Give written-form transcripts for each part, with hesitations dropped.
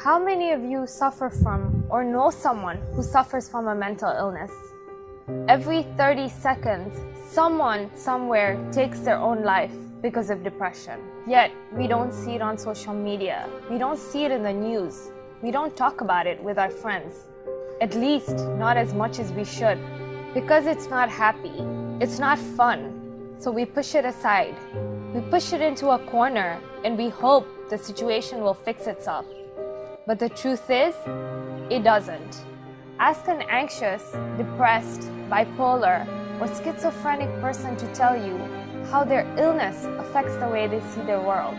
How many of you suffer from or know someone who suffers from a mental illness? Every 30 seconds, someone somewhere takes their own life because of depression. Yet, we don't see it on social media. We don't see it in the news. We don't talk about it with our friends. At least, not as much as we should. Because it's not happy. It's not fun. So we push it aside. We push it into a corner and we hope the situation will fix itself. But the truth is, it doesn't. Ask an anxious, depressed, bipolar, or schizophrenic person to tell you how their illness affects the way they see their world.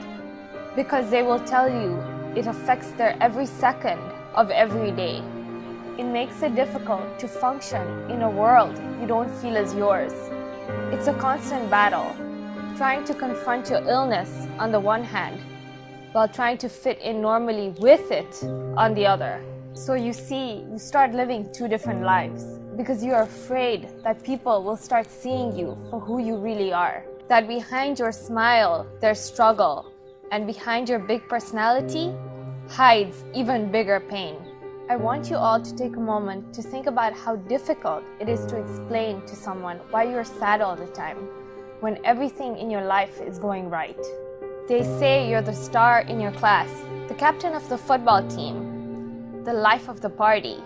Because they will tell you it affects their every second of every day. It makes it difficult to function in a world you don't feel is yours. It's a constant battle, trying to confront your illness on the one hand, while trying to fit in normally with it on the other. So you see, you start living two different lives because you're afraid that people will start seeing you for who you really are. That behind your smile, there's struggle, and behind your big personality hides even bigger pain. I want you all to take a moment to think about how difficult it is to explain to someone why you're sad all the time when everything in your life is going right. They say you're the star in your class, the captain of the football team, the life of the party.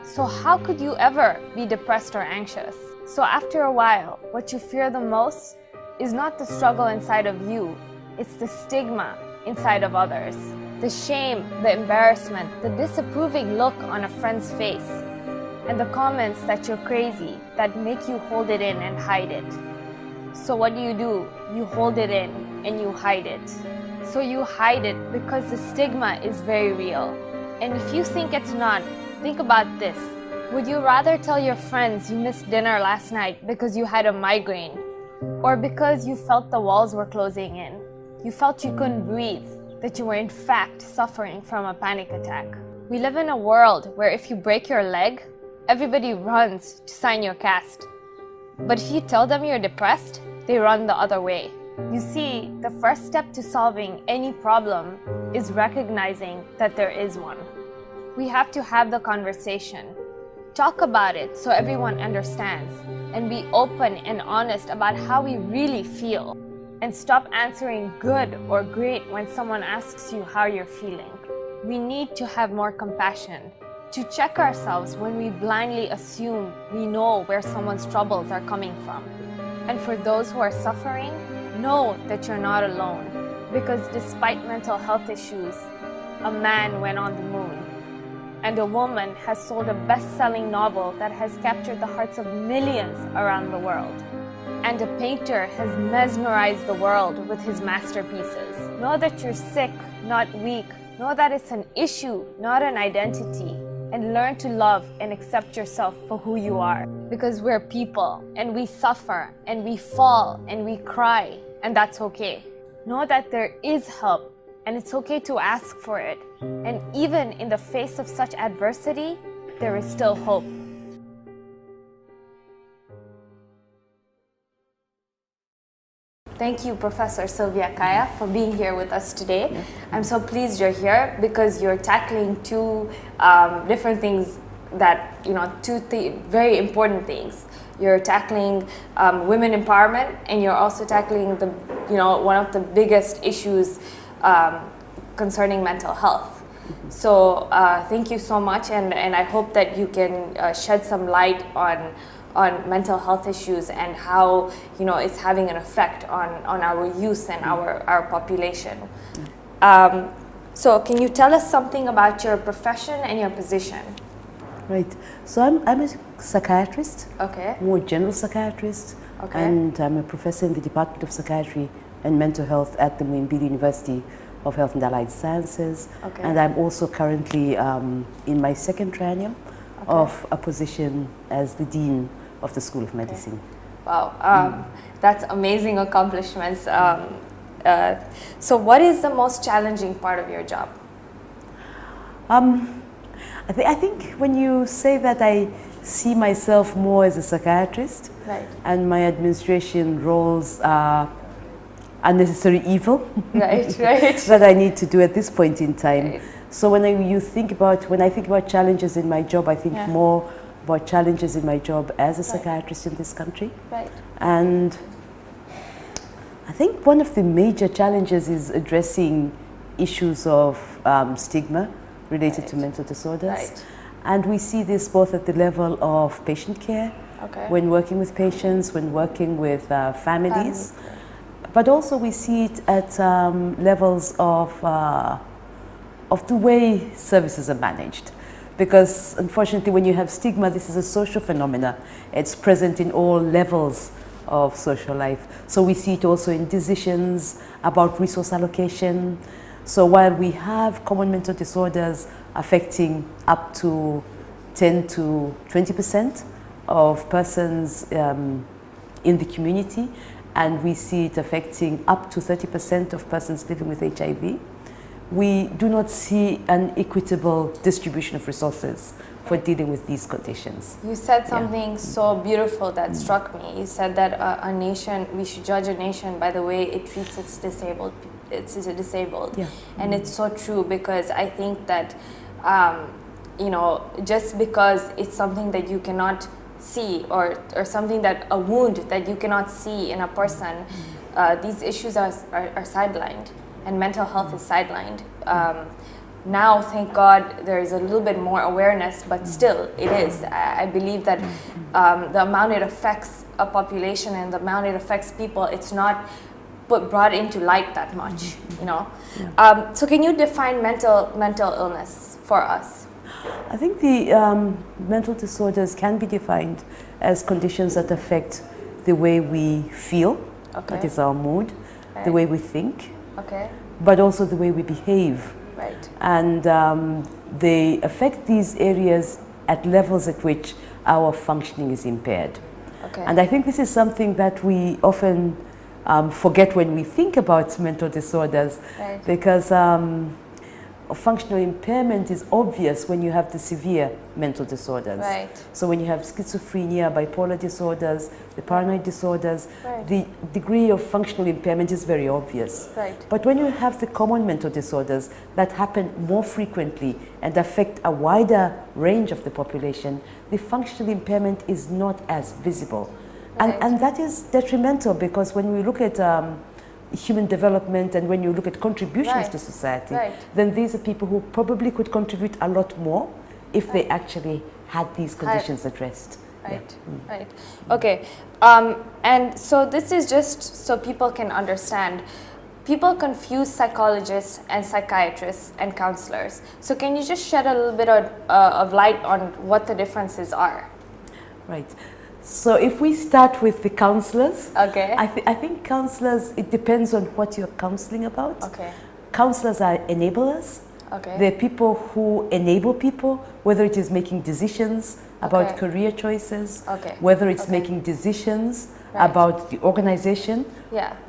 So how could you ever be depressed or anxious? So after a while, what you fear the most is not the struggle inside of you, it's the stigma inside of others. The shame, the embarrassment, the disapproving look on a friend's face, and the comments that you're crazy that make you hold it in and hide it. So what do? You hold it in and you hide it. So you hide it because the stigma is very real. And if you think it's not, think about this. Would you rather tell your friends you missed dinner last night because you had a migraine? Or because you felt the walls were closing in? You felt you couldn't breathe, that you were in fact suffering from a panic attack. We live in a world where if you break your leg, everybody runs to sign your cast. But if you tell them you're depressed, they run the other way. You see, the first step to solving any problem is recognizing that there is one. We have to have the conversation. Talk about it so everyone understands, and be open and honest about how we really feel. And stop answering good or great when someone asks you how you're feeling. We need to have more compassion, to check ourselves when we blindly assume we know where someone's troubles are coming from. And for those who are suffering, know that you're not alone, because despite mental health issues, a man went on the moon, and a woman has sold a best-selling novel that has captured the hearts of millions around the world, and a painter has mesmerized the world with his masterpieces. Know that you're sick, not weak. Know that it's an issue, not an identity. And learn to love and accept yourself for who you are. Because we're people, and we suffer, and we fall, and we cry, and that's okay. Know that there is help, and it's okay to ask for it. And even in the face of such adversity, there is still hope. Thank you, Professor Sylvia Kaaya, for being here with us today. Yeah. I'm so pleased you're here because you're tackling two different things that, very important things. You're tackling women empowerment, and you're also tackling the, one of the biggest issues concerning mental health. So thank you so much, and I hope that you can shed some light on mental health issues and how it's having an effect on our youth and our population. So can you tell us something about your profession and your position? Right. So I'm a psychiatrist. Okay. More general psychiatrist. Okay. And I'm a professor in the Department of Psychiatry and Mental Health at the Muhimbili University of Health and Allied Sciences. Okay. And I'm also currently in my second triennium of a position as the Dean of the School of Medicine. Wow, that's amazing accomplishments. So what is the most challenging part of your job? I think when you say that, I see myself more as a psychiatrist, right, and my administration roles are unnecessary evil right. that I need to do at this point in time. Right. So when I think about challenges in my job, I think more about challenges in my job as a psychiatrist in this country. Right. And I think one of the major challenges is addressing issues of stigma related to mental disorders. Right. And we see this both at the level of patient care, when working with patients, when working with families, but also we see it at levels of the way services are managed. Because unfortunately, when you have stigma, this is a social phenomena. It's present in all levels of social life. So we see it also in decisions about resource allocation. So while we have common mental disorders affecting up to 10 to 20% of persons in the community, and we see it affecting up to 30% of persons living with HIV, we do not see an equitable distribution of resources for dealing with these conditions. You said something so beautiful that struck me. You said that a nation, we should judge a nation by the way it treats its disabled. And it's so true, because I think that you know, just because it's something that you cannot see, or something that a wound that you cannot see in a person, these issues are sidelined, and mental health is sidelined. Now, thank God, there is a little bit more awareness, but still, it is. I believe that the amount it affects a population and the amount it affects people, it's not brought into light that much, you know. So can you define mental illness for us? I think the mental disorders can be defined as conditions that affect the way we feel, that is our mood, the way we think, but also the way we behave. Right. And they affect these areas at levels at which our functioning is impaired. And I think this is something that we often forget when we think about mental disorders, because functional impairment is obvious when you have the severe mental disorders. So when you have schizophrenia, bipolar disorders, the paranoid disorders, the degree of functional impairment is very obvious. But when you have the common mental disorders that happen more frequently and affect a wider range of the population, the functional impairment is not as visible. And that is detrimental, because when we look at human development and when you look at contributions to society, then these are people who probably could contribute a lot more if they actually had these conditions addressed. Okay, and so this is just so people can understand. People confuse psychologists and psychiatrists and counselors. So can you just shed a little bit of light on what the differences are? Right. So if we start with the counselors, I think counselors, it depends on what you're counseling about. Counselors are enablers. They're people who enable people, whether it is making decisions about career choices, whether it's making decisions about the organization,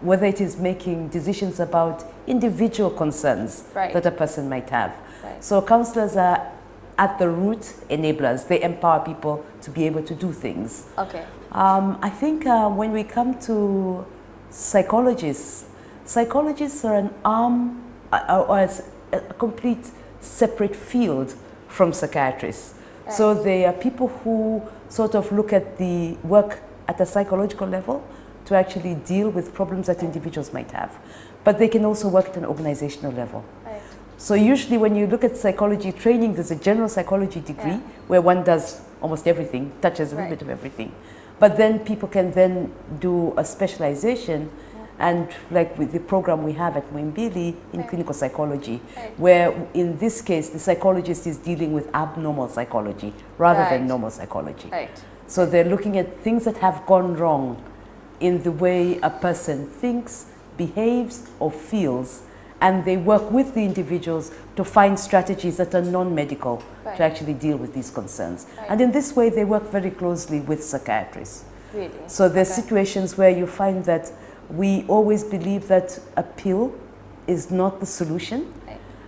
whether it is making decisions about individual concerns that a person might have. So counselors are at the root enablers. They empower people to be able to do things. I think when we come to psychologists are an arm or a complete separate field from psychiatrists. So they are people who sort of look at the work at a psychological level to actually deal with problems that individuals might have. But they can also work at an organizational level. So usually when you look at psychology training, there's a general psychology degree where one does almost everything, touches a little bit of everything. But then people can then do a specialization, and like with the program we have at Muhimbili in clinical psychology, where in this case the psychologist is dealing with abnormal psychology rather than normal psychology. So they're looking at things that have gone wrong in the way a person thinks, behaves, or feels, and they work with the individuals to find strategies that are non-medical to actually deal with these concerns. And in this way, they work very closely with psychiatrists. So there's situations where you find that we always believe that a pill is not the solution.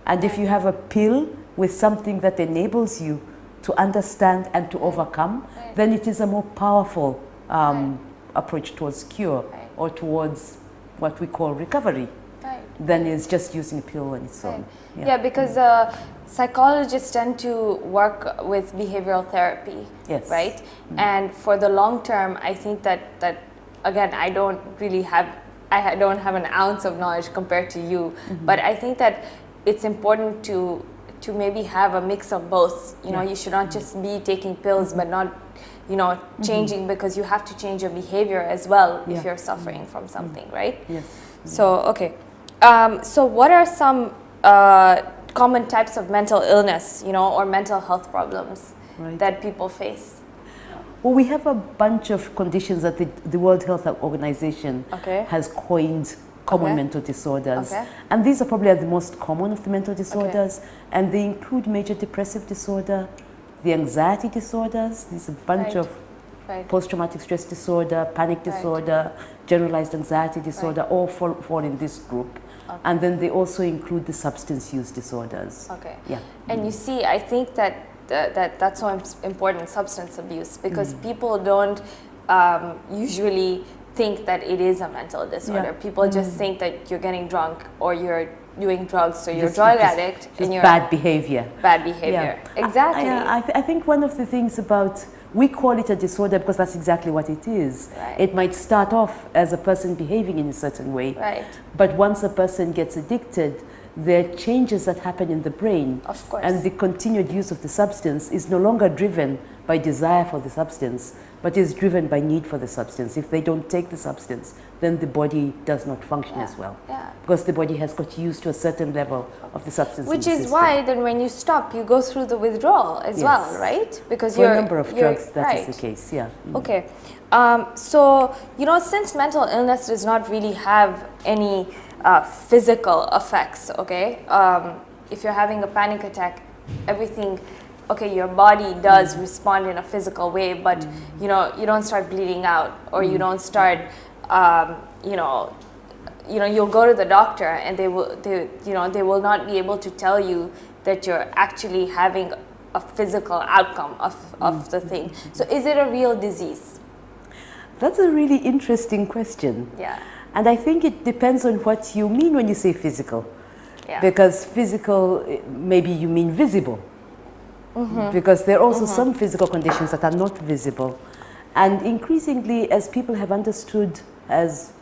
And if you have a pill with something that enables you to understand and to overcome, then it is a more powerful approach towards cure or towards what we call recovery. than is just using a pill on its own. Yeah, because psychologists tend to work with behavioral therapy, right? And for the long term, I think that again, I don't have an ounce of knowledge compared to you, but I think that it's important to maybe have a mix of both. You know, you should not just be taking pills, but not, you know, changing, because you have to change your behavior as well if you're suffering from something, right? Yes. So, okay. So what are some common types of mental illness, you know, or mental health problems that people face? Well, we have a bunch of conditions that the World Health Organization has coined common mental disorders. And these are probably the most common of the mental disorders. And they include major depressive disorder, the anxiety disorders. There's a bunch of post-traumatic stress disorder, panic disorder, generalized anxiety disorder, all fall in this group. And then they also include the substance use disorders. And you see, I think that's so important, substance abuse, because people don't usually think that it is a mental disorder. People just think that you're getting drunk or you're doing drugs, so you're a drug addict and you're bad behavior. Bad behavior. Exactly. I think one of the things about, we call it a disorder because that's exactly what it is. It might start off as a person behaving in a certain way, but once a person gets addicted, there are changes that happen in the brain. Of course. And the continued use of the substance is no longer driven by desire for the substance, but is driven by need for the substance. If they don't take the substance, then the body does not function as well. Because the body has got used to a certain level of the substance. Which is why then when you stop, you go through the withdrawal as well, right? Because for a number of drugs, that is the case, Okay. So, you know, since mental illness does not really have any physical effects, if you're having a panic attack, everything, your body does respond in a physical way, but you know, you don't start bleeding out, or you don't start, you'll go to the doctor and they will not be able to tell you that you're actually having a physical outcome of the thing. So is it a real disease? That's a really interesting question. And I think it depends on what you mean when you say physical. Because physical, maybe you mean visible. Because there are also some physical conditions that are not visible. And increasingly, as people have understood, as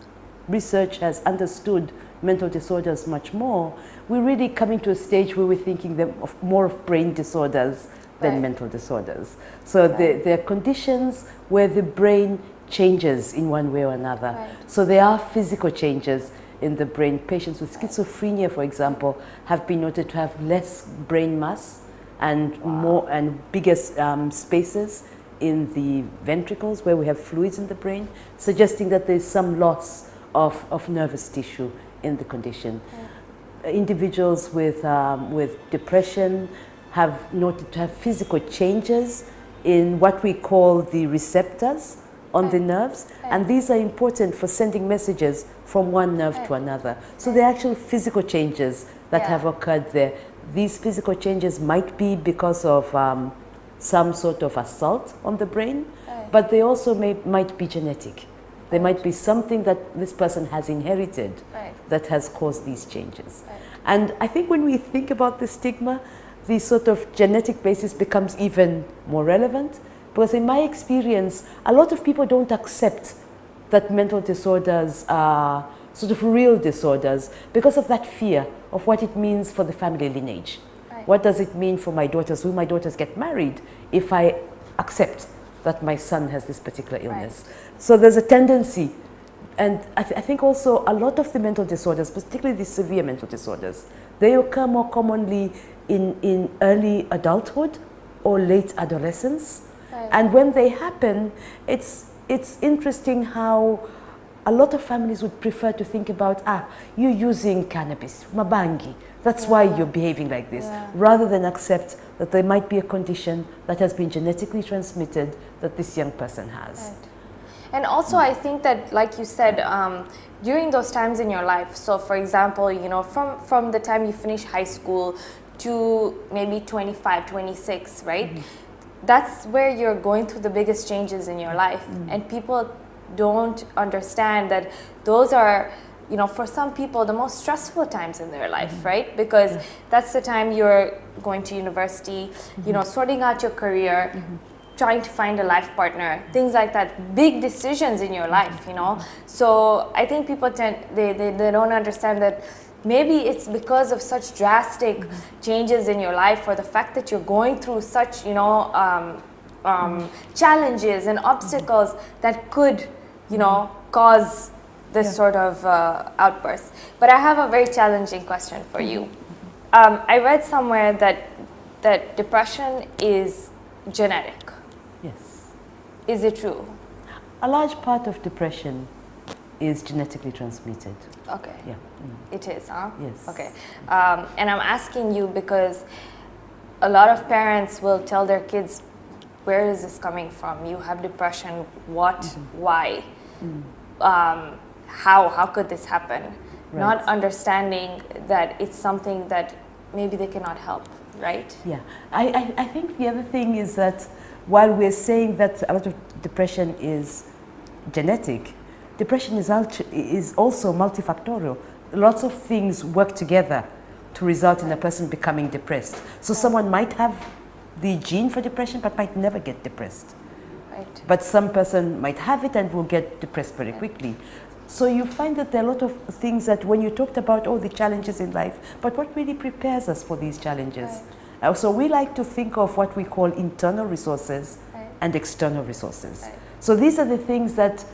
research has understood mental disorders much more, we're really coming to a stage where we're thinking more of brain disorders than mental disorders. So there are conditions where the brain changes in one way or another. So there are physical changes in the brain. Patients with schizophrenia, for example, have been noted to have less brain mass and more and bigger spaces in the ventricles where we have fluids in the brain, suggesting that there's some loss of nervous tissue in the condition. Individuals with depression have noted to have physical changes in what we call the receptors on the nerves, and these are important for sending messages from one nerve to another. So there are actual physical changes that have occurred there. These physical changes might be because of some sort of assault on the brain, but they also might be genetic. There might be something that this person has inherited that has caused these changes. And I think when we think about the stigma, the sort of genetic basis becomes even more relevant, because in my experience, a lot of people don't accept that mental disorders are sort of real disorders because of that fear of what it means for the family lineage. What does it mean for my daughters? Will my daughters get married if I accept that my son has this particular illness? So there's a tendency, and I think also a lot of the mental disorders, particularly the severe mental disorders, they occur more commonly in early adulthood or late adolescence. And when they happen, it's interesting how a lot of families would prefer to think about, you're using cannabis, mabangi, that's why you're behaving like this, rather than accept that there might be a condition that has been genetically transmitted that this young person has. And also I think that, like you said, during those times in your life, so for example, you know, from the time you finish high school to maybe 25, 26, right? That's where you're going through the biggest changes in your life. And people don't understand that those are you know, for some people, the most stressful times in their life, right? Because that's the time you're going to university, you know, sorting out your career, trying to find a life partner, things like that, big decisions in your life, you know. So I think people they don't understand that maybe it's because of such drastic changes in your life, or the fact that you're going through such, you know, challenges and obstacles that could, you know, cause this sort of outburst. But I have a very challenging question for you. I read somewhere that depression is genetic. Yes. Is it true? A large part of depression is genetically transmitted. Okay. Yeah. It is, huh? Yes. Okay. And I'm asking you because a lot of parents will tell their kids, where is this coming from? You have depression. What? Why? How could this happen? Right. Not understanding that it's something that maybe they cannot help, right? Yeah. I think the other thing is that while we're saying that a lot of depression is genetic, depression is also multifactorial. Lots of things work together to result in a person becoming depressed. So someone might have the gene for depression but might never get depressed. Right. But some person might have it and will get depressed very quickly. So you find that there are a lot of things that when you talked about all the challenges in life, but what really prepares us for these challenges? Right. So we like to think of what we call internal resources and external resources. Right. So these are the things that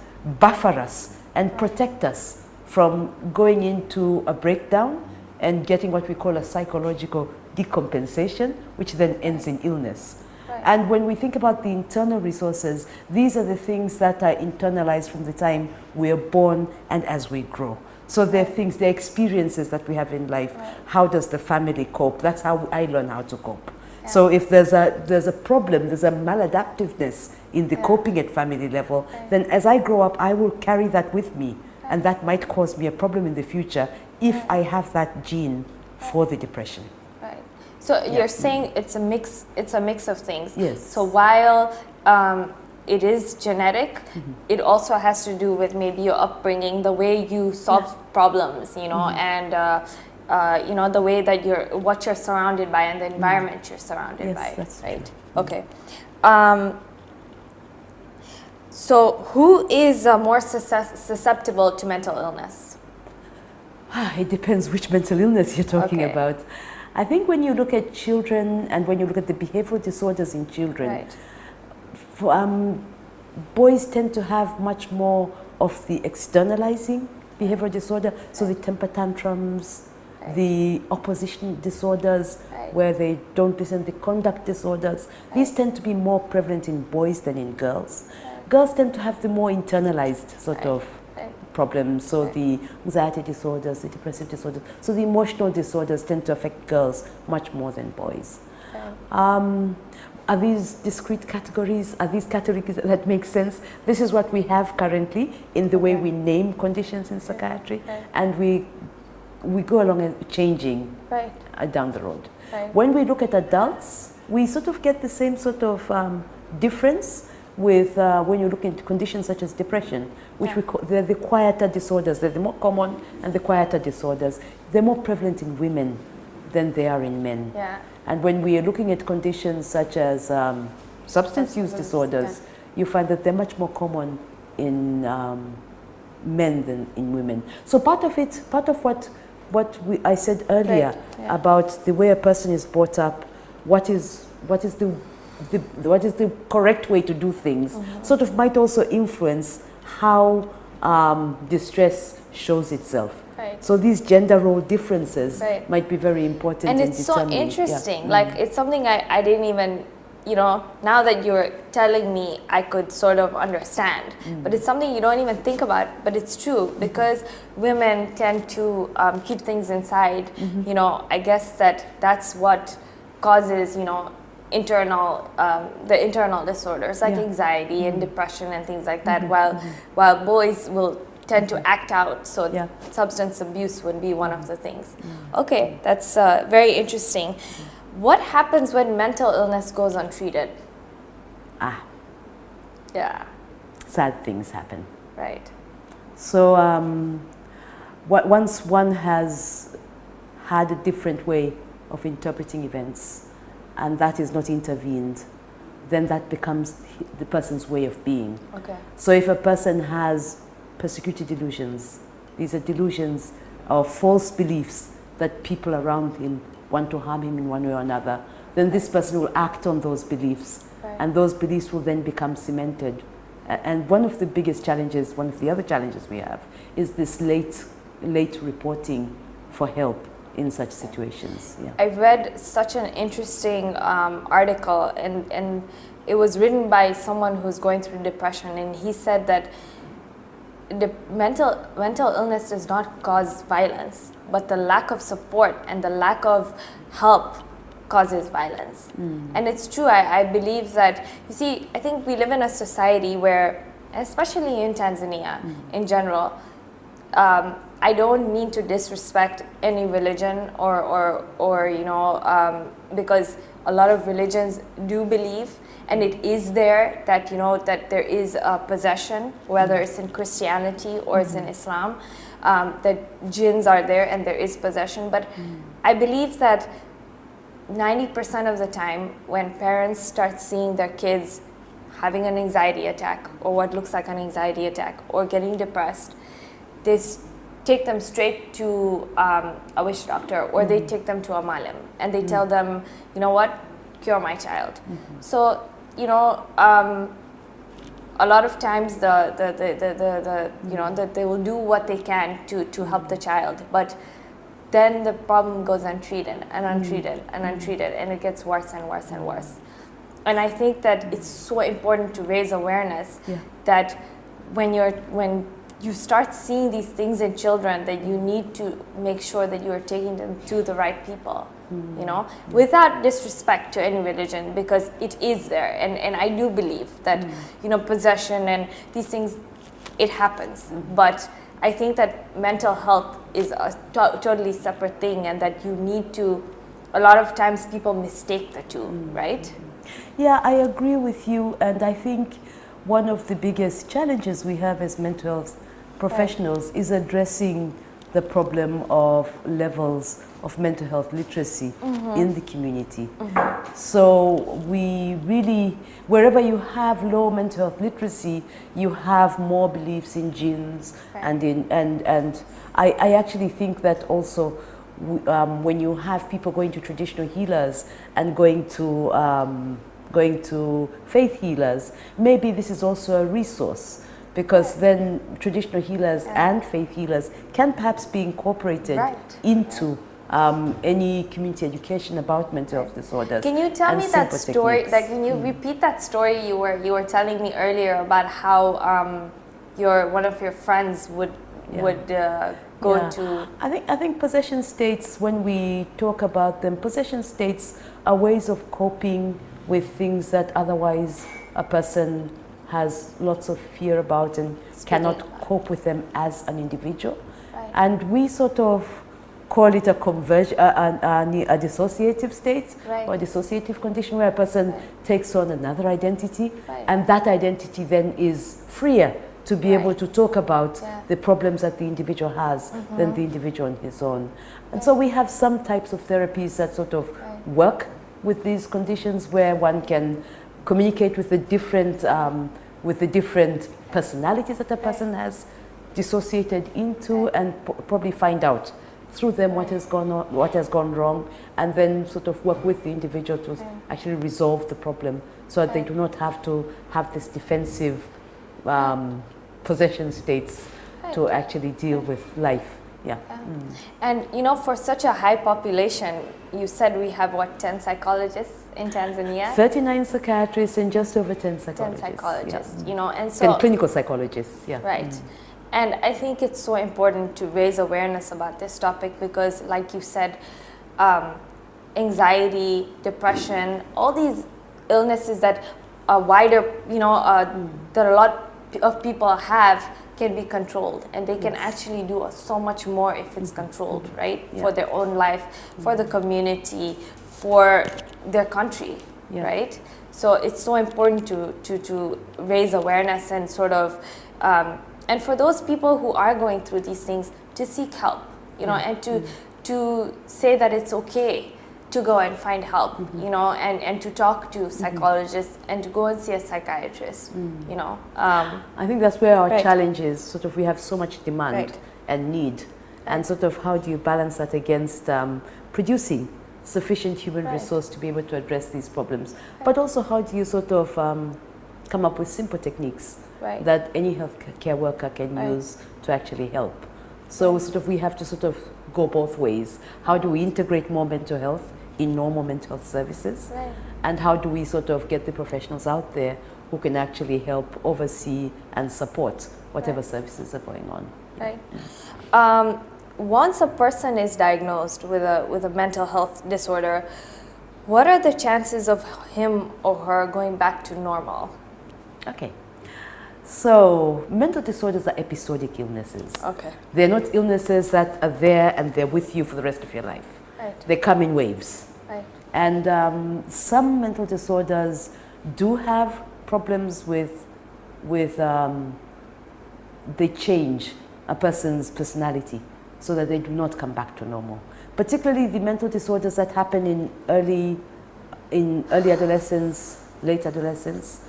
buffer us and protect us from going into a breakdown and getting what we call a psychological decompensation, which then ends in illness. Right. And when we think about the internal resources, these are the things that are internalized from the time we are born and as we grow. So they're things, they're experiences that we have in life. Right. How does the family cope? That's how I learn how to cope. Yeah. So if there's a problem, there's a maladaptiveness in the coping at family level, then as I grow up, I will carry that with me. And that might cause me a problem in the future if I have that gene for the depression. Right. So you're saying it's a mix of things. Yes. So while it is genetic, it also has to do with maybe your upbringing, the way you solve problems, you know, and you know, the way that what you're surrounded by and the environment you're surrounded by. That's right. True. Okay. So who is more susceptible to mental illness? It depends which mental illness you're talking about. I think when you look at children and when you look at the behavioral disorders in children, boys tend to have much more of the externalizing behavioral disorder, so the temper tantrums, the opposition disorders, where they don't listen, the conduct disorders. These tend to be more prevalent in boys than in girls. Girls tend to have the more internalized sort of problems, so the anxiety disorders, the depressive disorders, so the emotional disorders tend to affect girls much more than boys. Are these discrete categories? Are these categories that make sense? This is what we have currently in the way we name conditions in psychiatry, and we go along and changing down the road. When we look at adults, we sort of get the same sort of difference with when you look into conditions such as depression, which we call, they're the quieter disorders. They're the more common and the quieter disorders. They're more prevalent in women than they are in men. And when we are looking at conditions such as substance use disorders, you find that they're much more common in men than in women. So part of what I said earlier about the way a person is brought up, what is the correct way to do things, sort of might also influence how distress shows itself. So these gender role differences might be very important. And it's so interesting. Like it's something I didn't even, you know, now that you're telling me, I could sort of understand. But it's something you don't even think about, but it's true because women tend to keep things inside. You know, I guess that's what causes, you know, the internal disorders like anxiety and depression and things like that, while boys will tend to act out, so substance abuse would be one of the things. Okay, that's very interesting. What happens when mental illness goes untreated? Sad things happen. Right. So once one has had a different way of interpreting events, and that is not intervened, then that becomes the person's way of being. Okay. So if a person has persecuted delusions, these are delusions of false beliefs that people around him want to harm him in one way or another, then this person will act on those beliefs, and those beliefs will then become cemented. And one of the biggest challenges, one of the other challenges we have, is this late reporting for help in such situations. Yeah. I read such an interesting article, and it was written by someone who's going through depression, and he said that the mental illness does not cause violence, but the lack of support and the lack of help causes violence. And it's true. I believe that, you see, I think we live in a society where, especially in Tanzania in general, I don't mean to disrespect any religion or you know, because a lot of religions do believe, and it is there that, you know, that there is a possession, whether it's in Christianity or it's in Islam, that jinns are there and there is possession. But I believe that 90% of the time when parents start seeing their kids having an anxiety attack or what looks like an anxiety attack or getting depressed, they take them straight to a witch doctor, or they take them to a malim, and they tell them, you know what, cure my child. So, you know, a lot of times you know, that they will do what they can to help the child, but then the problem goes untreated and untreated and untreated, and it gets worse and worse and worse. And I think that it's so important to raise awareness that when you start seeing these things in children, that you need to make sure that you are taking them to the right people, you know, without disrespect to any religion, because it is there. And I do believe that, you know, possession and these things, it happens. But I think that mental health is a totally separate thing, and that you need to, a lot of times people mistake the two, right? Yeah, I agree with you. And I think one of the biggest challenges we have as mental health professionals is addressing the problem of levels of mental health literacy in the community. So we really, wherever you have low mental health literacy, you have more beliefs in jinns, and I actually think that also when you have people going to traditional healers and going to faith healers, maybe this is also a resource, because then traditional healers and faith healers can perhaps be incorporated into any community education about mental health disorders. Can you tell me that story? Techniques. Like, can you repeat that story you were telling me earlier about how one of your friends would go to? I think possession states, when we talk about them, possession states are ways of coping with things that otherwise a person has lots of fear about and cannot cope with them as an individual. And we sort of call it a dissociative state, or a dissociative condition, where a person takes on another identity, and that identity then is freer to be able to talk about the problems that the individual has than the individual on his own. And so we have some types of therapies that sort of work with these conditions, where one can communicate with the different personalities that a person has dissociated into, and probably find out through them what has gone wrong, and then sort of work with the individual to actually resolve the problem, so that they do not have to have this defensive possession states to actually deal with life. And you know, for such a high population, you said we have what, 10 psychologists in Tanzania? 39 psychiatrists and just over 10 psychologists. 10 psychologists, you know, and so... And clinical psychologists, Right. And I think it's so important to raise awareness about this topic, because like you said, anxiety, depression, all these illnesses that a wider, you know, that a lot of people have, can be controlled, and they can actually do so much more if it's controlled, right? For their own life, for the community, for their country, right? So it's so important to raise awareness and sort of, and for those people who are going through these things, to seek help, you know, and to say that it's okay to go and find help, you know, and to talk to psychologists and to go and see a psychiatrist, you know. I think that's where our challenge is. Sort of, we have so much demand and need, and sort of how do you balance that against producing sufficient human resource to be able to address these problems, but also how do you sort of come up with simple techniques that any healthcare worker can use to actually help. So sort of we have to sort of go both ways. How do we integrate more mental health in normal mental health services? And how do we sort of get the professionals out there who can actually help oversee and support whatever services are going on? Once a person is diagnosed with a mental health disorder, what are the chances of him or her going back to normal? Okay. So mental disorders are episodic illnesses. They're not illnesses that are there and they're with you for the rest of your life. They come in waves. And some mental disorders do have problems with they change a person's personality so that they do not come back to normal. Particularly the mental disorders that happen in early adolescence, late adolescence.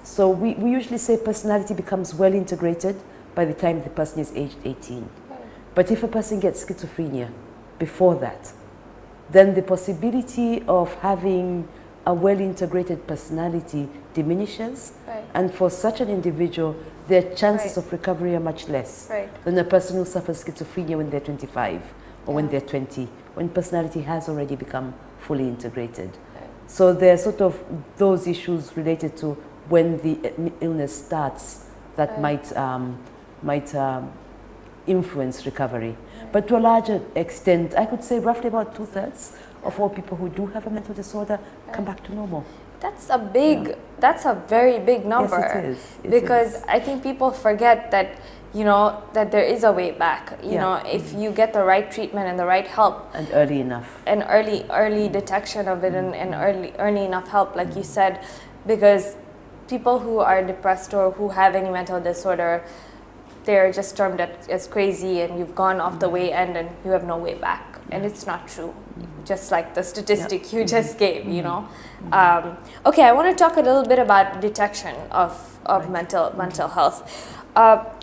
So we usually say personality becomes well integrated by the time the person is aged 18. But if a person gets schizophrenia before that, then the possibility of having a well integrated personality diminishes. And for such an individual, their chances of recovery are much less than a person who suffers schizophrenia when they're 25 or when they're 20, when personality has already become fully integrated. So there are sort of those issues related to when the illness starts that might influence recovery. But to a larger extent, I could say roughly about 2/3 of all people who do have a mental disorder come back to normal. That's a big, that's a very big number. Yes, it is. Because I think people forget that, you know, that there is a way back. You know, if you get the right treatment and the right help. And early enough. And early detection of it and early enough help, like you said, because people who are depressed or who have any mental disorder, they're just termed as crazy and you've gone off the way end and you have no way back. And it's not true. Just like the statistic you just gave, you know. Okay, I want to talk a little bit about detection of mental health.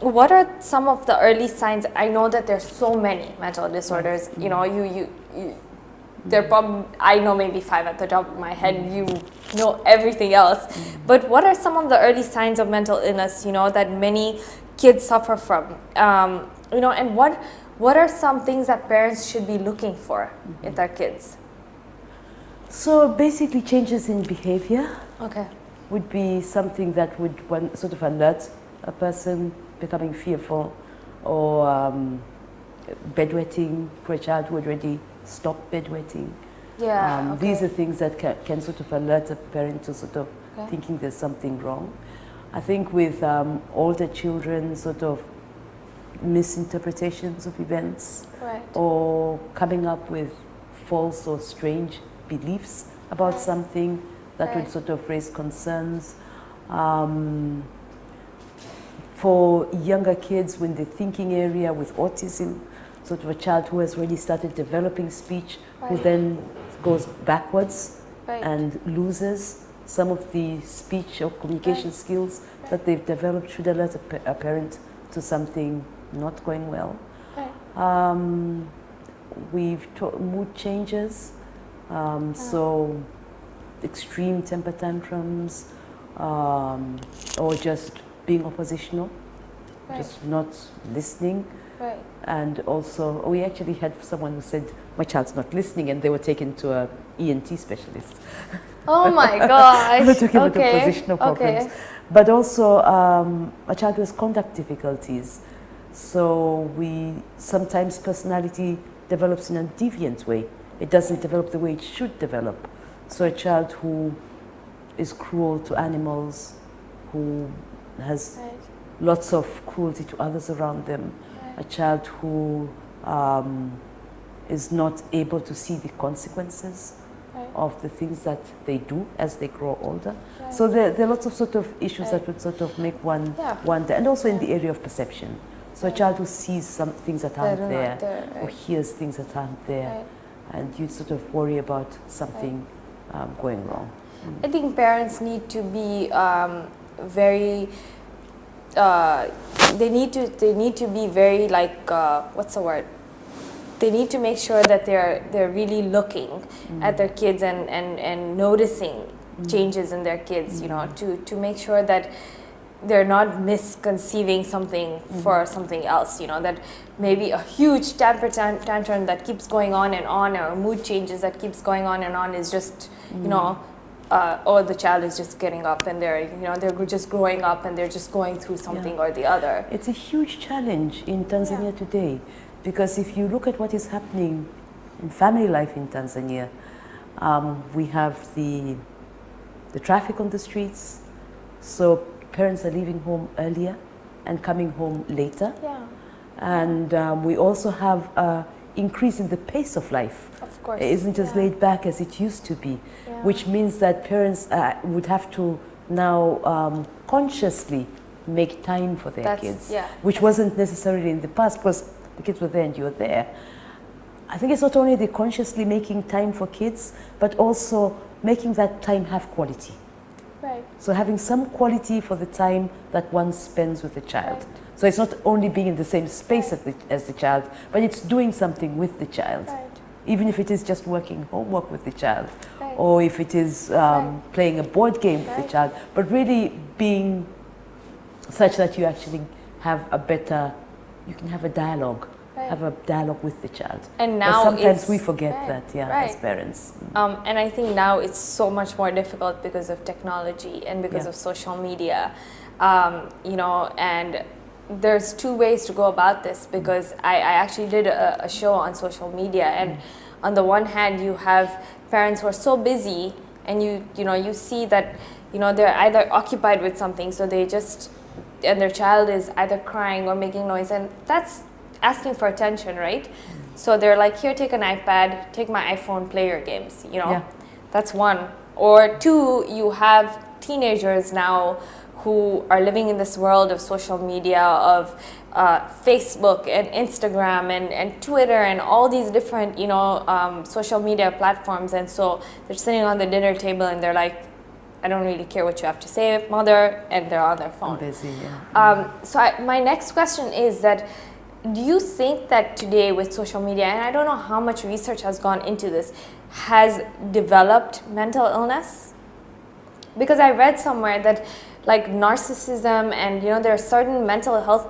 What are some of the early signs? I know that there's so many mental disorders. You know, they're probably, I know maybe 5 at the top of my head. You know everything else. But what are some of the early signs of mental illness? You know, that many kids suffer from. You know, and what are some things that parents should be looking for in their kids? So basically, changes in behavior would be something that would sort of alert a person becoming fearful, or bedwetting for a child who already stopped bedwetting. These are things that can sort of alert a parent to sort of thinking there's something wrong. I think with older children, sort of misinterpretations of events, or coming up with false or strange beliefs about something that would sort of raise concerns. For younger kids, when the thinking area with autism, sort of a child who has already started developing speech, who then goes backwards and loses some of the speech or communication skills that they've developed, should alert a parent to something not going well. We've taught mood changes, so extreme temper tantrums, or just being oppositional, just not listening. And also, we actually had someone who said, my child's not listening, and they were taken to an ENT specialist. Oh my gosh. To give it oppositional problems. But also a child who has conduct difficulties. So sometimes personality develops in a deviant way. It doesn't develop the way it should develop. So a child who is cruel to animals, who has lots of cruelty to others around them, a child who is not able to see the consequences of the things that they do as they grow older. So there are lots of sort of issues that would sort of make one wonder, and also in the area of perception. So a child who sees some things that aren't there, right. or hears things that aren't there, right. and you sort of worry about something going wrong. I think parents need to be very. They need to be very like what's the word? They need to make sure that they're really looking at their kids and noticing changes in their kids. You know, to make sure that they're not misconceiving something for something else, you know, that maybe a huge temper tantrum that keeps going on, or mood changes that keeps going on is just, you know, or the child is just getting up and they're just growing up and they're just going through something or the other. It's a huge challenge in Tanzania today, because if you look at what is happening in family life in Tanzania, we have the traffic on the streets, so parents are leaving home earlier and coming home later. Yeah. And we also have an increase in the pace of life. Of course. It isn't as laid back as it used to be, which means that parents would have to now consciously make time for their kids, which wasn't necessarily in the past, because the kids were there and you were there. I think it's not only the consciously making time for kids, but also making that time have quality. Right. So having some quality for the time that one spends with the child. Right. So it's not only being in the same space as the child, but it's doing something with the child. Right. Even if it is just working homework with the child, or if it is playing a board game with the child, but really being such that you actually have you can have a dialogue. Have a dialogue with the child. And now but sometimes we forget that, as parents. And I think now it's so much more difficult because of technology and because of social media. You know, and there's two ways to go about this, because I actually did a show on social media, and on the one hand you have parents who are so busy, and you see that, you know, they're either occupied with something, so and their child is either crying or making noise, and that's asking for attention, right? So they're like, here, take an iPad, take my iPhone, play your games, you know. That's one. Or two, you have teenagers now who are living in this world of social media, of Facebook and Instagram and Twitter and all these different, you know, social media platforms. And so they're sitting on the dinner table and they're like, I don't really care what you have to say, mother, and they're on their phone. I'm busy, So my next question is that, do you think that today with social media, and I don't know how much research has gone into this, has developed mental illness? Because I read somewhere that like narcissism and, you know, there are certain mental health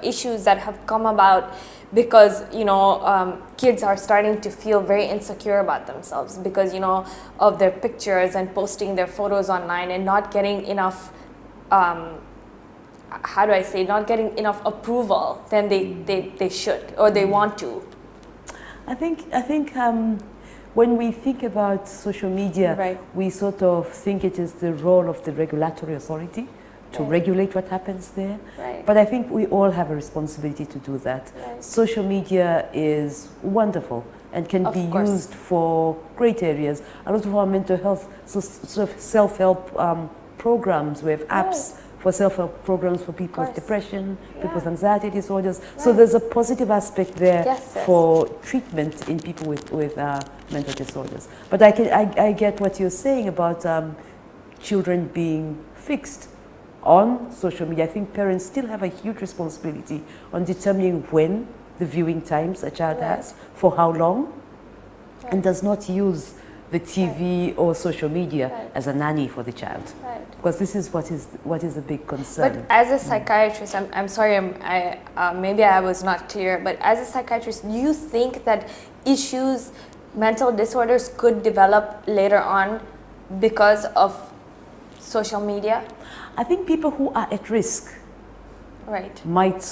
issues that have come about because, you know, kids are starting to feel very insecure about themselves because, you know, of their pictures and posting their photos online and not getting enough not getting enough approval than they should or they want to. I think when we think about social media, we sort of think it is the role of the regulatory authority to regulate what happens there. But I think we all have a responsibility to do that. Social media is wonderful and can be used for great areas. A lot of our mental health, sort of self-help programs, we have apps for self-help programs for people with depression, people with anxiety disorders. So there's a positive aspect there for treatment in people with mental disorders. But I get what you're saying about children being fixed on social media. I think parents still have a huge responsibility on determining when the viewing times a child has, for how long, and does not use the TV or social media as a nanny for the child. Because this is what is a big concern. But as a psychiatrist, I'm sorry, maybe I was not clear, but as a psychiatrist, do you think that mental disorders could develop later on because of social media? I think people who are at risk might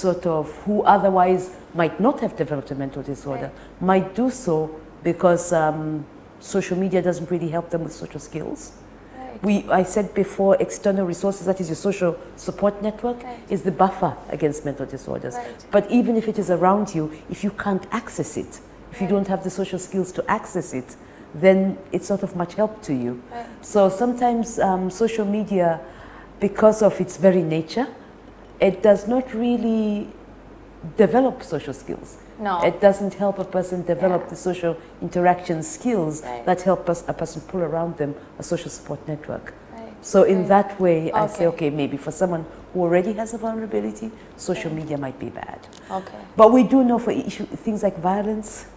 who otherwise might not have developed a mental disorder, might do so because social media doesn't really help them with social skills. I said before, external resources, that is your social support network, is the buffer against mental disorders. But even if it is around you, if you can't access it, if you don't have the social skills to access it, then it's not of much help to you. So sometimes social media, because of its very nature, it does not really develop social skills. No. It doesn't help a person develop the social interaction skills that help a person pull around them a social support network. So in that way, I say, okay, maybe for someone who already has a vulnerability, social media might be bad. But we do know for things like violence,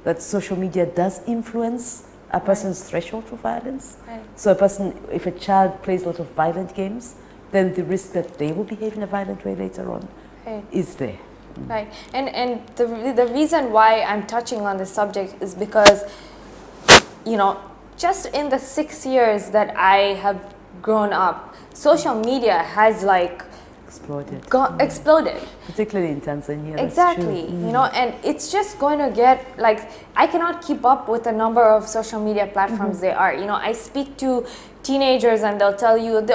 that social media does influence a person's threshold for violence. So a person, if a child plays a lot of violent games, then the risk that they will behave in a violent way later on is there. Right, and the reason why I'm touching on this subject is because, you know, just in the 6 years that I have grown up, social media has like exploded. Particularly in Tanzania. Exactly, you know, and it's just going to get, like, I cannot keep up with the number of social media platforms there are. You know, I speak to teenagers and they'll tell you, do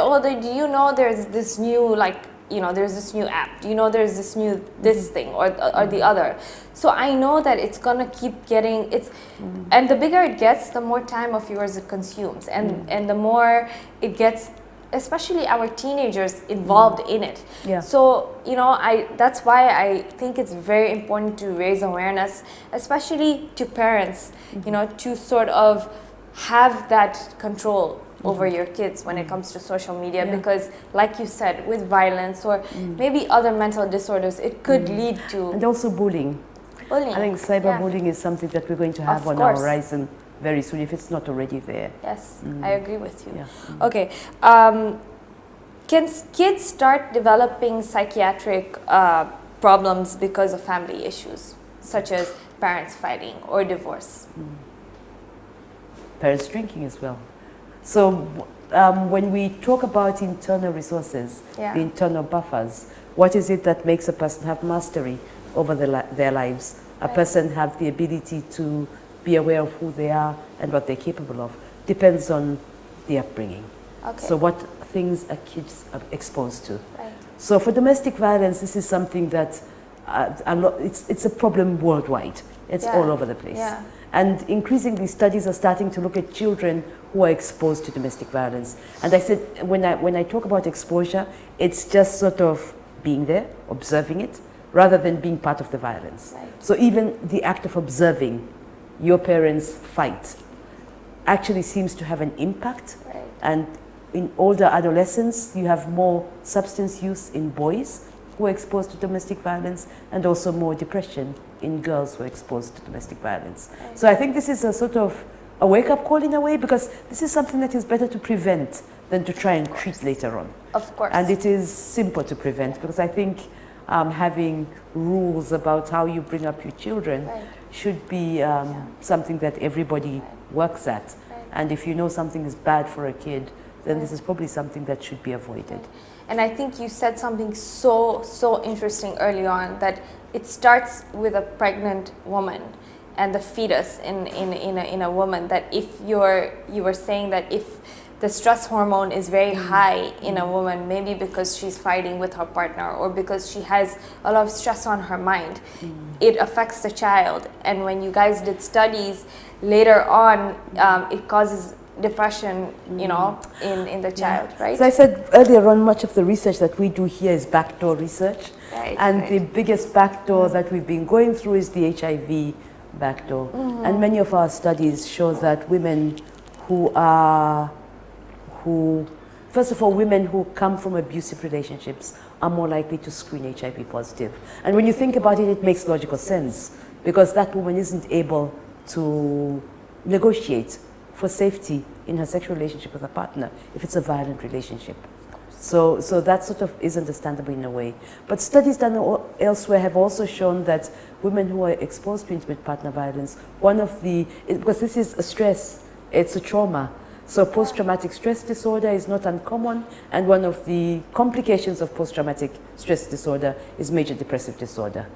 you know there's this new, like, you know, there's this new app, you know, there's this new this thing or the other. So I know that it's gonna keep getting, and the bigger it gets, the more time of yours it consumes, and the more it gets, especially our teenagers, involved in it. So, you know, that's why I think it's very important to raise awareness, especially to parents, you know, to sort of have that control over your kids when it comes to social media, because like you said, with violence or maybe other mental disorders, it could lead to... And also bullying. I think cyberbullying is something that we're going to have on our horizon very soon, if it's not already there. Yes, I agree with you. Okay, can kids start developing psychiatric problems because of family issues, such as parents fighting or divorce? Parents drinking as well. So when we talk about internal resources, the internal buffers, what is it that makes a person have mastery over their lives? A person have the ability to be aware of who they are and what they're capable of. Depends on the upbringing. So what things are kids exposed to. So for domestic violence, this is something that it's a problem worldwide. It's all over the place. And increasingly, studies are starting to look at children who are exposed to domestic violence. And I said, when I talk about exposure, it's just sort of being there, observing it, rather than being part of the violence. So even the act of observing your parents fight actually seems to have an impact. And in older adolescents, you have more substance use in boys who are exposed to domestic violence, and also more depression in girls who are exposed to domestic violence. So I think this is a sort of a wake-up call in a way, because this is something that is better to prevent than to try and treat later on. Of course. And it is simple to prevent, because I think having rules about how you bring up your children should be something that everybody works at. And if you know something is bad for a kid, then this is probably something that should be avoided. And I think you said something so interesting early on, that it starts with a pregnant woman and the fetus in a woman, that if you were saying that if the stress hormone is very high in a woman, maybe because she's fighting with her partner or because she has a lot of stress on her mind, it affects the child. And when you guys did studies later on, it causes depression, you know, in the child, right? So I said earlier on, much of the research that we do here is backdoor research. And the biggest backdoor that we've been going through is the HIV backdoor. And many of our studies show that women first of all, women who come from abusive relationships are more likely to screen HIV positive. And when you think about it, it makes logical sense, because that woman isn't able to negotiate for safety in her sexual relationship with a partner if it's a violent relationship. So that sort of is understandable in a way. But studies done elsewhere have also shown that women who are exposed to intimate partner violence, because this is a stress, it's a trauma. So post-traumatic stress disorder is not uncommon, and one of the complications of post-traumatic stress disorder is major depressive disorder.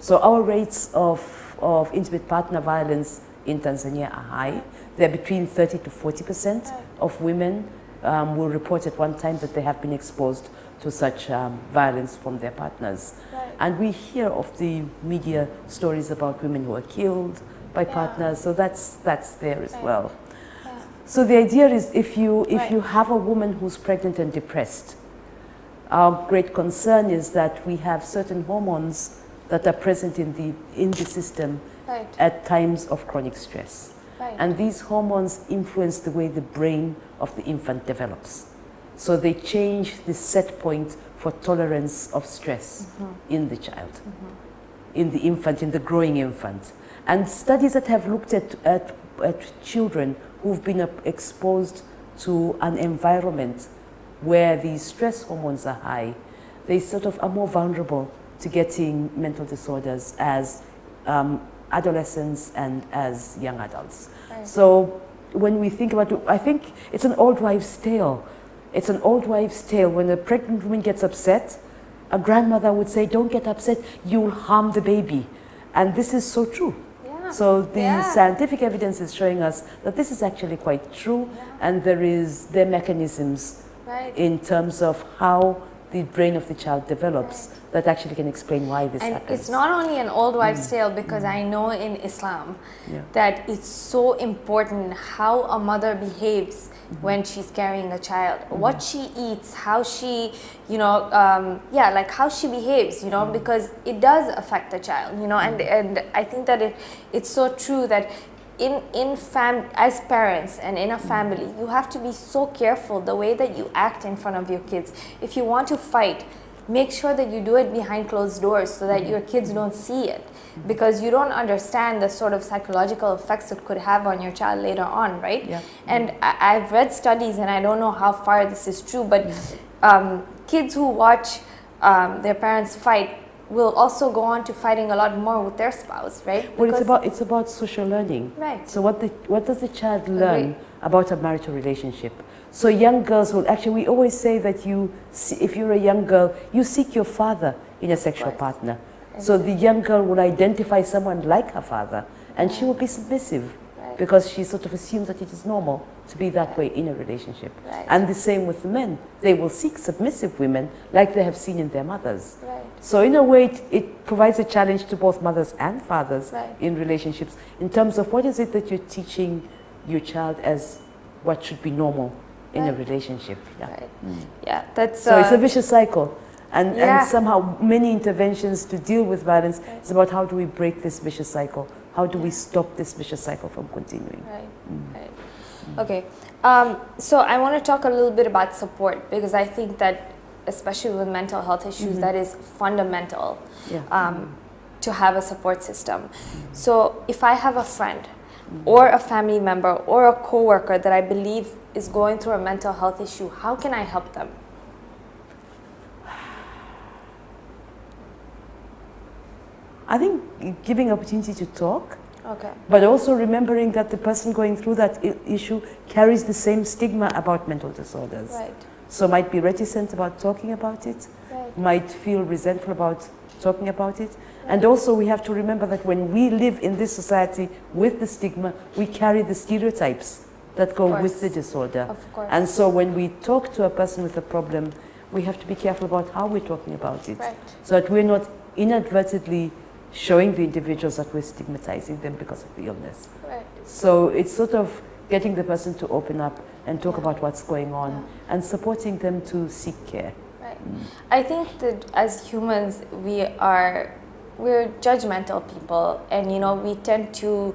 So our rates of intimate partner violence in Tanzania are high. They're between 30 to 40% of women will report at one time that they have been exposed to such violence from their partners. And we hear of the media stories about women who are killed by partners, so that's there as well. So the idea is, if you have a woman who's pregnant and depressed, our great concern is that we have certain hormones that are present in the system at times of chronic stress. And these hormones influence the way the brain of the infant develops. So they change the set point for tolerance of stress in the child, in the infant, in the growing infant. And studies that have looked at children who've been exposed to an environment where the stress hormones are high, they sort of are more vulnerable to getting mental disorders as adolescents and as young adults. So when we think about it, I think it's an old wives' tale. It's an old wives' tale. When a pregnant woman gets upset, a grandmother would say, don't get upset, you'll harm the baby. And this is so true. So the scientific evidence is showing us that this is actually quite true, and there are mechanisms in terms of how the brain of the child develops that actually can explain why this happens. And it's not only an old wives' tale, because I know in Islam that it's so important how a mother behaves when she's carrying a child, what she eats, how she, like how she behaves, because it does affect the child, and I think that it's so true that as parents and in a family, you have to be so careful the way that you act in front of your kids. If you want to fight, make sure that you do it behind closed doors so that your kids don't see it, because you don't understand the sort of psychological effects it could have on your child later on, right? And I've read studies, and I don't know how far this is true, but kids who watch their parents fight will also go on to fighting a lot more with their spouse, right? Well, it's about social learning. Right. So what does the child learn about a marital relationship? So young girls will actually, we always say that if you're a young girl, you seek your father in a sexual partner. So the young girl will identify someone like her father, and she will be submissive because she sort of assumes that it is normal to be that way in a relationship. And the same with the men. They will seek submissive women like they have seen in their mothers. So in a way, it provides a challenge to both mothers and fathers in relationships in terms of what is it that you're teaching your child as what should be normal in a relationship. So it's a vicious cycle. And somehow many interventions to deal with violence is about how do we break this vicious cycle? How do we stop this vicious cycle from continuing? Okay, so I want to talk a little bit about support, because I think that especially with mental health issues, that is fundamental to have a support system. So if I have a friend or a family member or a coworker that I believe is going through a mental health issue, how can I help them? I think giving opportunity to talk, but also remembering that the person going through that issue carries the same stigma about mental disorders. So might be reticent about talking about it, might feel resentful about talking about it. And also we have to remember that when we live in this society with the stigma, we carry the stereotypes that go with the disorder. And so when we talk to a person with a problem, we have to be careful about how we're talking about it, so that we're not inadvertently showing the individuals that we're stigmatizing them because of the illness. So it's sort of getting the person to open up and talk about what's going on and supporting them to seek care. I think that as humans, we're judgmental people, and we tend to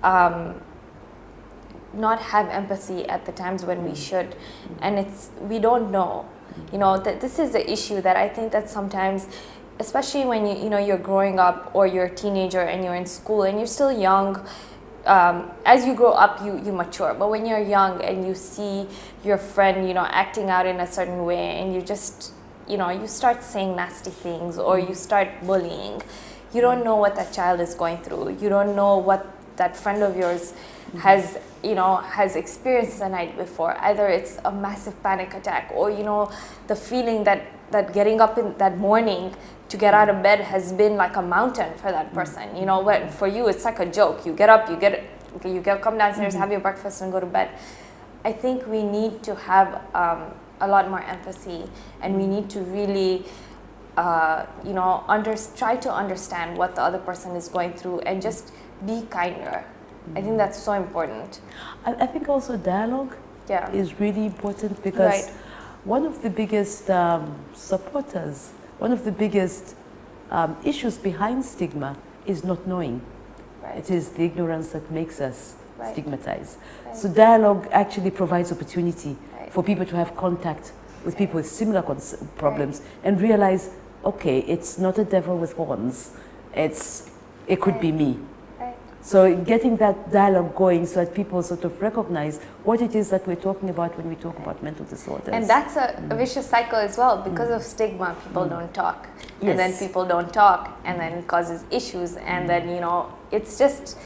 not have empathy at the times when we should, and we don't know. That this is the issue that I think that sometimes, especially when you're growing up or you're a teenager and you're in school and you're still young, as you grow up you mature, but when you're young and you see your friend acting out in a certain way, and you just you start saying nasty things or you start bullying, you don't know what that child is going through. You don't know what that friend of yours has experienced the night before. Either it's a massive panic attack, or the feeling that getting up in that morning to get out of bed has been like a mountain for that person. When for you it's like a joke. You get up, come downstairs, have your breakfast, and go to bed. I think we need to have a lot more empathy, and we need to really try to understand what the other person is going through and just be kinder. I think that's so important. I think also dialogue is really important, because one of the biggest supporters, one of the biggest issues behind stigma is not knowing. Right. It is the ignorance that makes us stigmatized. Right. So dialogue actually provides opportunity for people to have contact with people with similar problems and realize, okay, it's not a devil with horns. It could be me. So getting that dialogue going so that people sort of recognize what it is that we're talking about when we talk about mental disorders. And that's a vicious cycle as well. Because of stigma, people don't talk. Yes. And then people don't talk, and then it causes issues. And then, you know, it's just,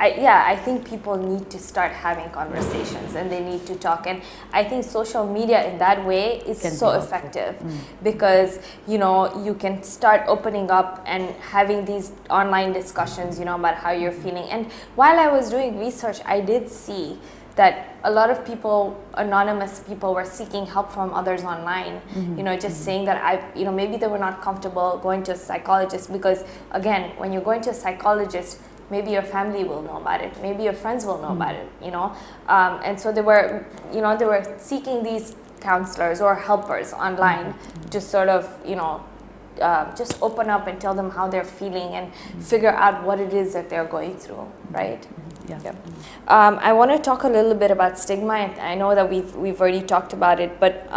I think people need to start having conversations and they need to talk. And I think social media in that way is so effective because, you know, you can start opening up and having these online discussions, you know, about how you're feeling. And while I was doing research, I did see that a lot of people, anonymous people, were seeking help from others online, you know, just saying that you know, maybe they were not comfortable going to a psychologist because, again, when you're going to a psychologist, maybe your family will know about it, maybe your friends will know about it, you know. And so they were seeking these counselors or helpers online to sort of, you know, just open up and tell them how they're feeling and figure out what it is that they're going through, right? Yeah. I want to talk a little bit about stigma. I know that we've already talked about it, but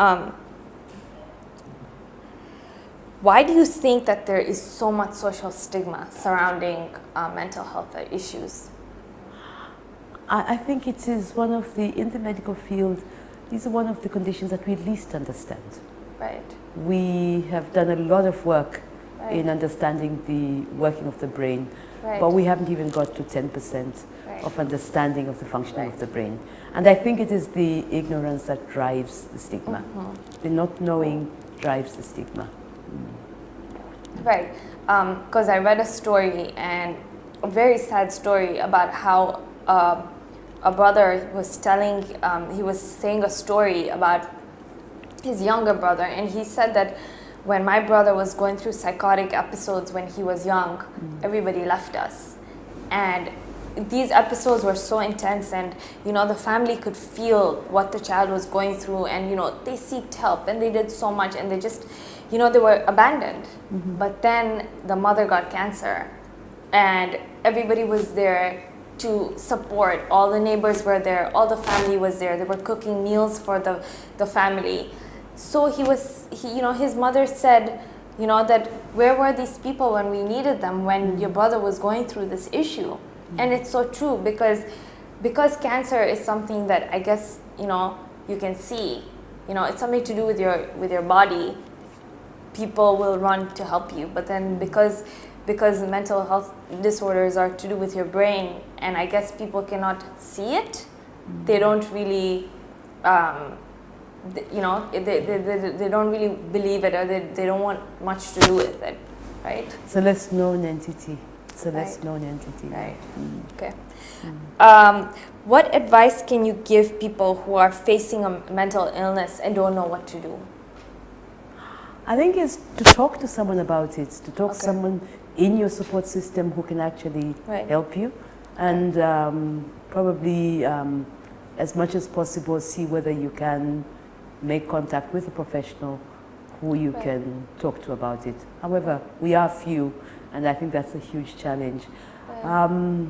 why do you think that there is so much social stigma surrounding mental health issues? I think it is one of in the medical field, these are one of the conditions that we least understand. Right. We have done a lot of work in understanding the working of the brain, but we haven't even got to 10% of understanding of the functioning of the brain. And I think it is the ignorance that drives the stigma. The not knowing drives the stigma. Right, because I read a story, and a very sad story about how a brother was he was saying a story about his younger brother, and he said that when my brother was going through psychotic episodes when he was young, everybody left us. And these episodes were so intense, and, you know, the family could feel what the child was going through, and, you know, they sought help and they did so much, and they just, you know, they were abandoned. But then the mother got cancer, and everybody was there to support. All the neighbors were there, all the family was there. They were cooking meals for the family. So you know, his mother said, you know, that where were these people when we needed them, when your brother was going through this issue? And it's so true, because cancer is something that I guess, you know, you can see, you know, it's something to do with your body. People will run to help you, but then because mental health disorders are to do with your brain, and I guess people cannot see it, they don't really, you know, they don't really believe it, or they don't want much to do with it, right? It's a less known entity. Right. Okay. What advice can you give people who are facing a mental illness and don't know what to do? I think it's to talk to someone about it, to talk to someone in your support system who can actually help you, and probably as much as possible see whether you can make contact with a professional who you can talk to about it. However, we are few, and I think that's a huge challenge. I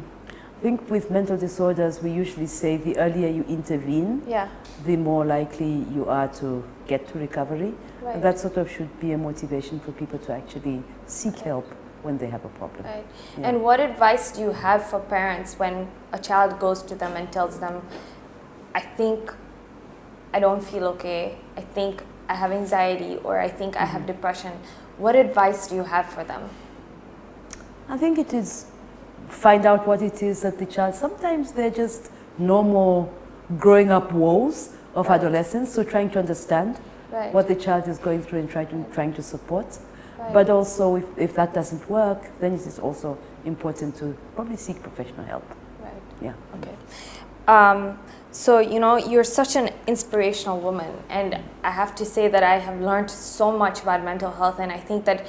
think with mental disorders, we usually say the earlier you intervene, the more likely you are to get to recovery. And that sort of should be a motivation for people to actually seek help when they have a problem. Right. Yeah. And what advice do you have for parents when a child goes to them and tells them, I think I don't feel okay, I think I have anxiety, or I think I have depression? What advice do you have for them? I think it is find out what it is that the child, sometimes they're just normal growing up woes of adolescence, so trying to understand what the child is going through and trying to support. But also if that doesn't work, then it is also important to probably seek professional help. Right. Yeah. Okay. So, you know, you're such an inspirational woman, and I have to say that I have learned so much about mental health, and I think that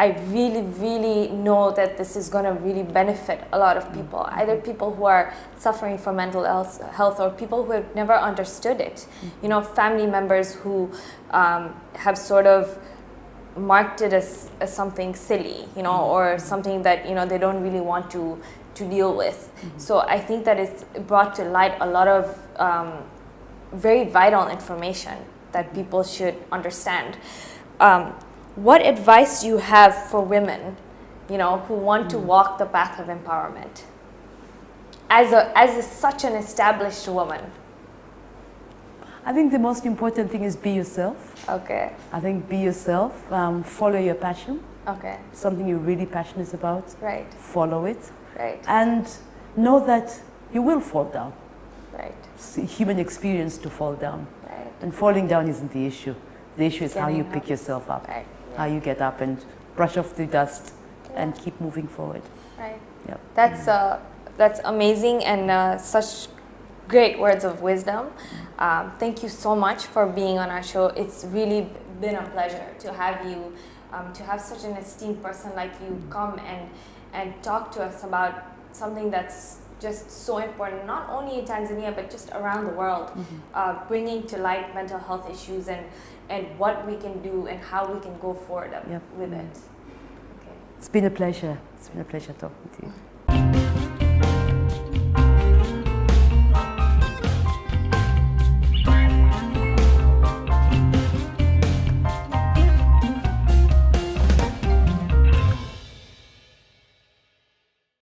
I really, really know that this is going to really benefit a lot of people, either people who are suffering from mental health or people who have never understood it. You know, family members who have sort of marked it as something silly, you know, or something that, you know, they don't really want to deal with. So I think that it's brought to light a lot of very vital information that people should understand. What advice do you have for women, you know, who want to walk the path of empowerment as such an established woman? I think the most important thing is be yourself. Okay. I think be yourself, follow your passion. Okay. Something you're really passionate about. Right. Follow it. Right. And know that you will fall down. Right. It's a human experience to fall down. Right. And falling down isn't the issue. The issue is how you Getting pick up. yourself up. Right. Yeah. How you get up and brush off the dust and keep moving forward. Right. Yep. That's amazing and such great words of wisdom. Thank you so much for being on our show. It's really been a pleasure to have you, to have such an esteemed person like you come and talk to us about something that's just so important, not only in Tanzania, but just around the world, bringing to light mental health issues and what we can do and how we can go forward with it. Okay. It's been a pleasure. It's been a pleasure talking to you.